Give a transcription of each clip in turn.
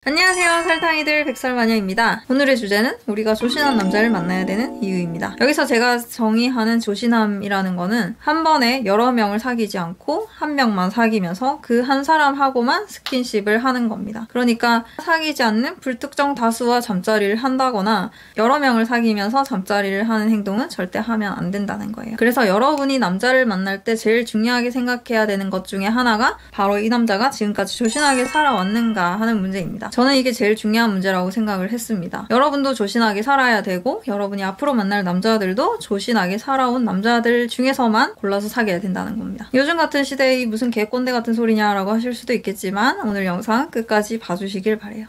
안녕하세요, 설탕이들 백설마녀입니다. 오늘의 주제는 우리가 조신한 남자를 만나야 되는 이유입니다. 여기서 제가 정의하는 조신함이라는 거는 한 번에 여러 명을 사귀지 않고 한 명만 사귀면서 그 한 사람하고만 스킨십을 하는 겁니다. 그러니까 사귀지 않는 불특정 다수와 잠자리를 한다거나 여러 명을 사귀면서 잠자리를 하는 행동은 절대 하면 안 된다는 거예요. 그래서 여러분이 남자를 만날 때 제일 중요하게 생각해야 되는 것 중에 하나가 바로 이 남자가 지금까지 조신하게 살아왔는가 하는 문제입니다. 저는 이게 제일 중요한 문제라고 생각을 했습니다. 여러분도 조신하게 살아야 되고 여러분이 앞으로 만날 남자들도 조신하게 살아온 남자들 중에서만 골라서 사귀어야 된다는 겁니다. 요즘 같은 시대에 무슨 개꼰대 같은 소리냐라고 하실 수도 있겠지만 오늘 영상 끝까지 봐주시길 바래요.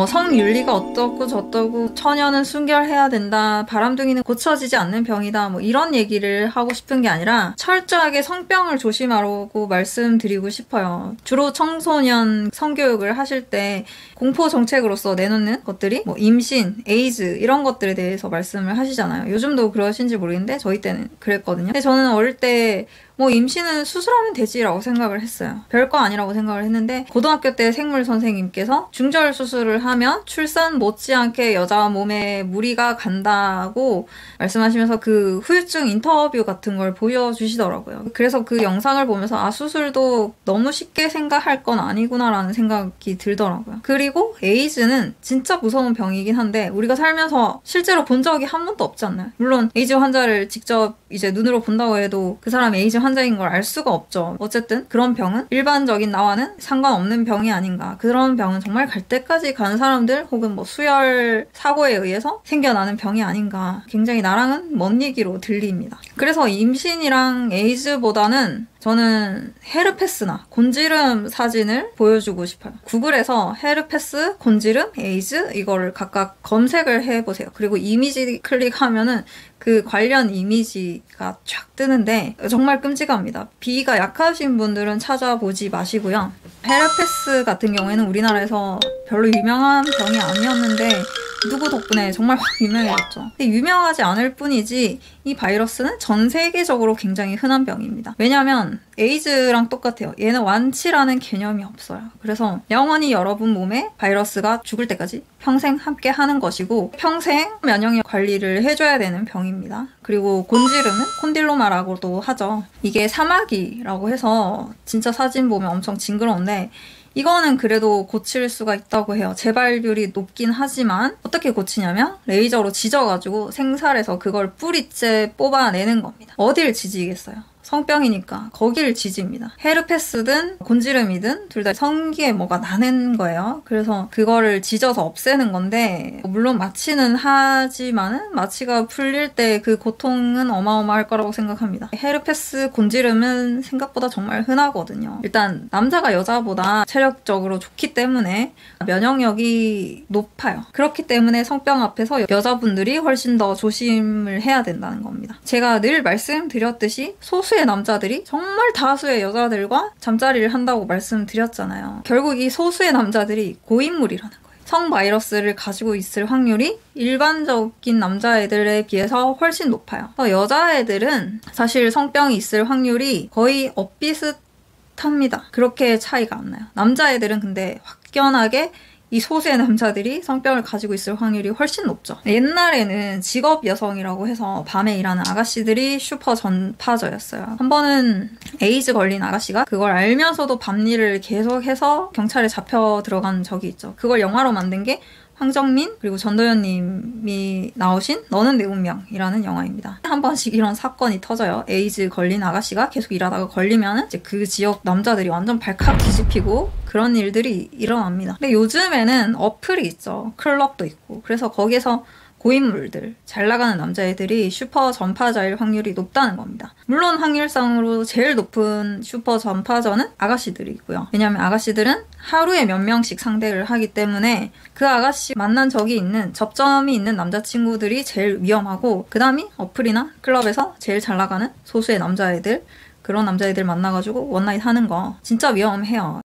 성윤리가 어떻고 저떻고 처녀는 순결해야 된다, 바람둥이는 고쳐지지 않는 병이다, 이런 얘기를 하고 싶은 게 아니라 철저하게 성병을 조심하라고 말씀드리고 싶어요. 주로 청소년 성교육을 하실 때 공포 정책으로서 내놓는 것들이 임신, 에이즈 이런 것들에 대해서 말씀을 하시잖아요. 요즘도 그러신지 모르겠는데 저희 때는 그랬거든요. 근데 저는 어릴 때 임신은 수술하면 되지라고 생각을 했어요. 별거 아니라고 생각을 했는데 고등학교 때 생물 선생님께서 중절 수술을 하면 출산 못지않게 여자 몸에 무리가 간다고 말씀하시면서 그 후유증 인터뷰 같은 걸 보여주시더라고요. 그래서 그 영상을 보면서 수술도 너무 쉽게 생각할 건 아니구나라는 생각이 들더라고요. 그리고 에이즈는 진짜 무서운 병이긴 한데 우리가 살면서 실제로 본 적이 한 번도 없지 않나요? 물론 에이즈 환자를 직접 이제 눈으로 본다고 해도 그 사람이 에이즈 환자인 걸 알 수가 없죠. 어쨌든 그런 병은 일반적인 나와는 상관없는 병이 아닌가. 그런 병은 정말 갈 때까지 가는 사람들 혹은 수혈 사고에 의해서 생겨나는 병이 아닌가. 굉장히 나랑은 먼 얘기로 들립니다. 그래서 임신이랑 에이즈보다는 저는 헤르페스나 곤지름 사진을 보여주고 싶어요. 구글에서 헤르페스, 곤지름, 에이즈 이거를 각각 검색을 해보세요. 그리고 이미지 클릭하면은 그 관련 이미지가 쫙 뜨는데 정말 끔찍합니다. 비위가 약하신 분들은 찾아보지 마시고요. 헤르페스 같은 경우에는 우리나라에서 별로 유명한 병이 아니었는데 누구 덕분에 정말 확 유명해졌죠. 근데 유명하지 않을 뿐이지 이 바이러스는 전 세계적으로 굉장히 흔한 병입니다. 왜냐하면 에이즈랑 똑같아요. 얘는 완치라는 개념이 없어요. 그래서 영원히 여러분 몸에 바이러스가 죽을 때까지 평생 함께 하는 것이고 평생 면역력 관리를 해줘야 되는 병입니다. 그리고 곤지름은 콘딜로마라고도 하죠. 이게 사마귀라고 해서 진짜 사진 보면 엄청 징그러운데 이거는 그래도 고칠 수가 있다고 해요. 재발률이 높긴 하지만 어떻게 고치냐면 레이저로 지져가지고 생살해서 그걸 뿌리째 뽑아내는 겁니다. 어딜 지지겠어요? 성병이니까 거기를 지집니다. 헤르페스든 곤지름이든 둘 다 성기에 뭐가 나는 거예요. 그래서 그거를 지져서 없애는 건데 물론 마취는 하지만은 마취가 풀릴 때 그 고통은 어마어마할 거라고 생각합니다. 헤르페스, 곤지름은 생각보다 정말 흔하거든요. 일단 남자가 여자보다 체력적으로 좋기 때문에 면역력이 높아요. 그렇기 때문에 성병 앞에서 여자분들이 훨씬 더 조심을 해야 된다는 겁니다. 제가 늘 말씀드렸듯이 소수의 남자들이 정말 다수의 여자들과 잠자리를 한다고 말씀드렸잖아요. 결국 이 소수의 남자들이 고인물이라는 거예요. 성바이러스를 가지고 있을 확률이 일반적인 남자애들에 비해서 훨씬 높아요. 여자애들은 사실 성병이 있을 확률이 거의 엇비슷합니다. 그렇게 차이가 안 나요. 남자애들은 근데 확연하게 이 소수의 남자들이 성병을 가지고 있을 확률이 훨씬 높죠. 옛날에는 직업 여성이라고 해서 밤에 일하는 아가씨들이 슈퍼 전파저였어요. 한 번은 에이즈 걸린 아가씨가 그걸 알면서도 밤일을 계속해서 경찰에 잡혀 들어간 적이 있죠. 그걸 영화로 만든 게 황정민 그리고 전도연 님이 나오신 너는 내 운명이라는 영화입니다. 한 번씩 이런 사건이 터져요. 에이즈 걸린 아가씨가 계속 일하다가 걸리면 이제 그 지역 남자들이 완전 발칵 뒤집히고 그런 일들이 일어납니다. 근데 요즘에는 어플이 있죠. 클럽도 있고. 그래서 거기에서 고인물들, 잘 나가는 남자애들이 슈퍼 전파자일 확률이 높다는 겁니다. 물론 확률상으로 제일 높은 슈퍼 전파자는 아가씨들이고요. 왜냐하면 아가씨들은 하루에 몇 명씩 상대를 하기 때문에 그 아가씨 만난 적이 있는 접점이 있는 남자친구들이 제일 위험하고 그 다음이 어플이나 클럽에서 제일 잘 나가는 소수의 남자애들 그런 남자애들 만나가지고 원나잇 하는 거 진짜 위험해요.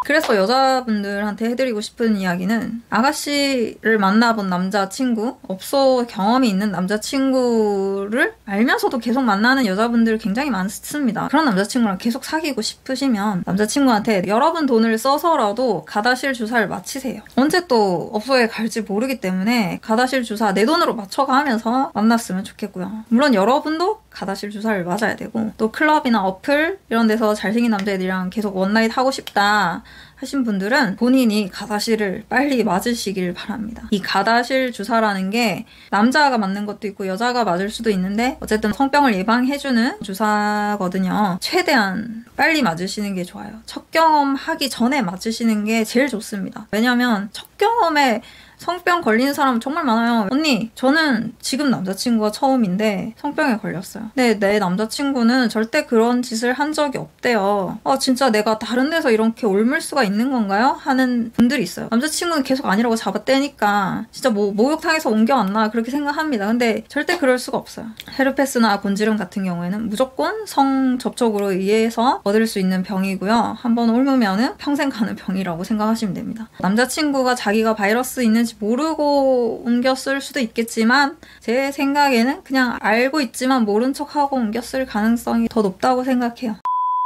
그래서 여자분들한테 해드리고 싶은 이야기는 아가씨를 만나본 남자친구, 업소 경험이 있는 남자친구를 알면서도 계속 만나는 여자분들 굉장히 많습니다. 그런 남자친구랑 계속 사귀고 싶으시면 남자친구한테 여러분 돈을 써서라도 가다실 주사를 맞히세요. 언제 또 업소에 갈지 모르기 때문에 가다실 주사 내 돈으로 맞춰가면서 만났으면 좋겠고요. 물론 여러분도 가다실 주사를 맞아야 되고, 또 클럽이나 어플 이런 데서 잘생긴 남자애들이랑 계속 원나잇 하고 싶다 하신 분들은 본인이 가다실을 빨리 맞으시길 바랍니다. 이 가다실 주사라는 게 남자가 맞는 것도 있고 여자가 맞을 수도 있는데 어쨌든 성병을 예방해주는 주사거든요. 최대한 빨리 맞으시는 게 좋아요. 첫 경험 하기 전에 맞으시는 게 제일 좋습니다. 왜냐면 첫 경험에 성병 걸리는 사람 정말 많아요. 언니, 저는 지금 남자친구가 처음인데 성병에 걸렸어요. 근데 내 남자친구는 절대 그런 짓을 한 적이 없대요. 진짜 내가 다른 데서 이렇게 옮을 수가 있는 건가요? 하는 분들이 있어요. 남자친구는 계속 아니라고 잡아떼니까 진짜 목욕탕에서 옮겨왔나 그렇게 생각합니다. 근데 절대 그럴 수가 없어요. 헤르페스나 곤지름 같은 경우에는 무조건 성 접촉으로 의해서 얻을 수 있는 병이고요. 한번 옮으면은 평생 가는 병이라고 생각하시면 됩니다. 남자친구가 자기가 바이러스 있는지 모르고 옮겼을 수도 있겠지만 제 생각에는 그냥 알고 있지만 모른 척하고 옮겼을 가능성이 더 높다고 생각해요.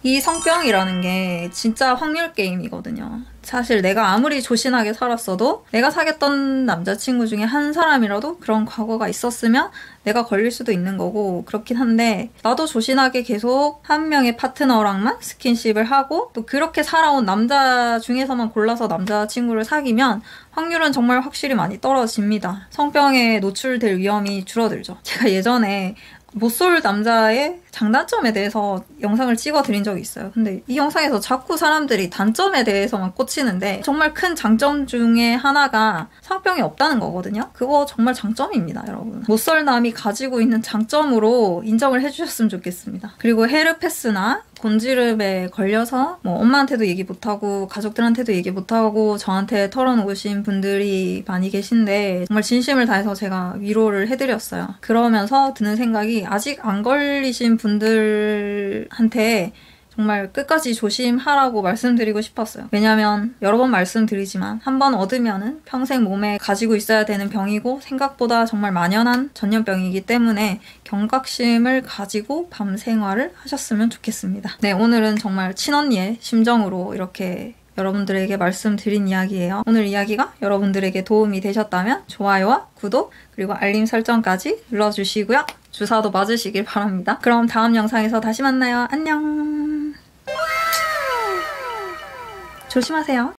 이 성병이라는 게 진짜 확률 게임이거든요. 사실 내가 아무리 조신하게 살았어도 내가 사귀었던 남자친구 중에 한 사람이라도 그런 과거가 있었으면 내가 걸릴 수도 있는 거고 그렇긴 한데, 나도 조신하게 계속 한 명의 파트너랑만 스킨십을 하고 또 그렇게 살아온 남자 중에서만 골라서 남자친구를 사귀면 확률은 정말 확실히 많이 떨어집니다. 성병에 노출될 위험이 줄어들죠. 제가 예전에 못쏠 남자의 장단점에 대해서 영상을 찍어드린 적이 있어요. 근데 이 영상에서 자꾸 사람들이 단점에 대해서만 꽂히는데 정말 큰 장점 중에 하나가 성병이 없다는 거거든요. 그거 정말 장점입니다, 여러분. 못쏠남이 가지고 있는 장점으로 인정을 해주셨으면 좋겠습니다. 그리고 헤르페스나 곤지름에 걸려서 엄마한테도 얘기 못하고 가족들한테도 얘기 못하고 저한테 털어놓으신 분들이 많이 계신데 정말 진심을 다해서 제가 위로를 해드렸어요. 그러면서 드는 생각이, 아직 안 걸리신 분들한테 정말 끝까지 조심하라고 말씀드리고 싶었어요. 왜냐면 여러 번 말씀드리지만 한 번 얻으면은 평생 몸에 가지고 있어야 되는 병이고 생각보다 정말 만연한 전염병이기 때문에 경각심을 가지고 밤 생활을 하셨으면 좋겠습니다. 네, 오늘은 정말 친언니의 심정으로 이렇게 여러분들에게 말씀드린 이야기예요. 오늘 이야기가 여러분들에게 도움이 되셨다면 좋아요와 구독 그리고 알림 설정까지 눌러주시고요. 주사도 맞으시길 바랍니다. 그럼 다음 영상에서 다시 만나요. 안녕. 조심하세요.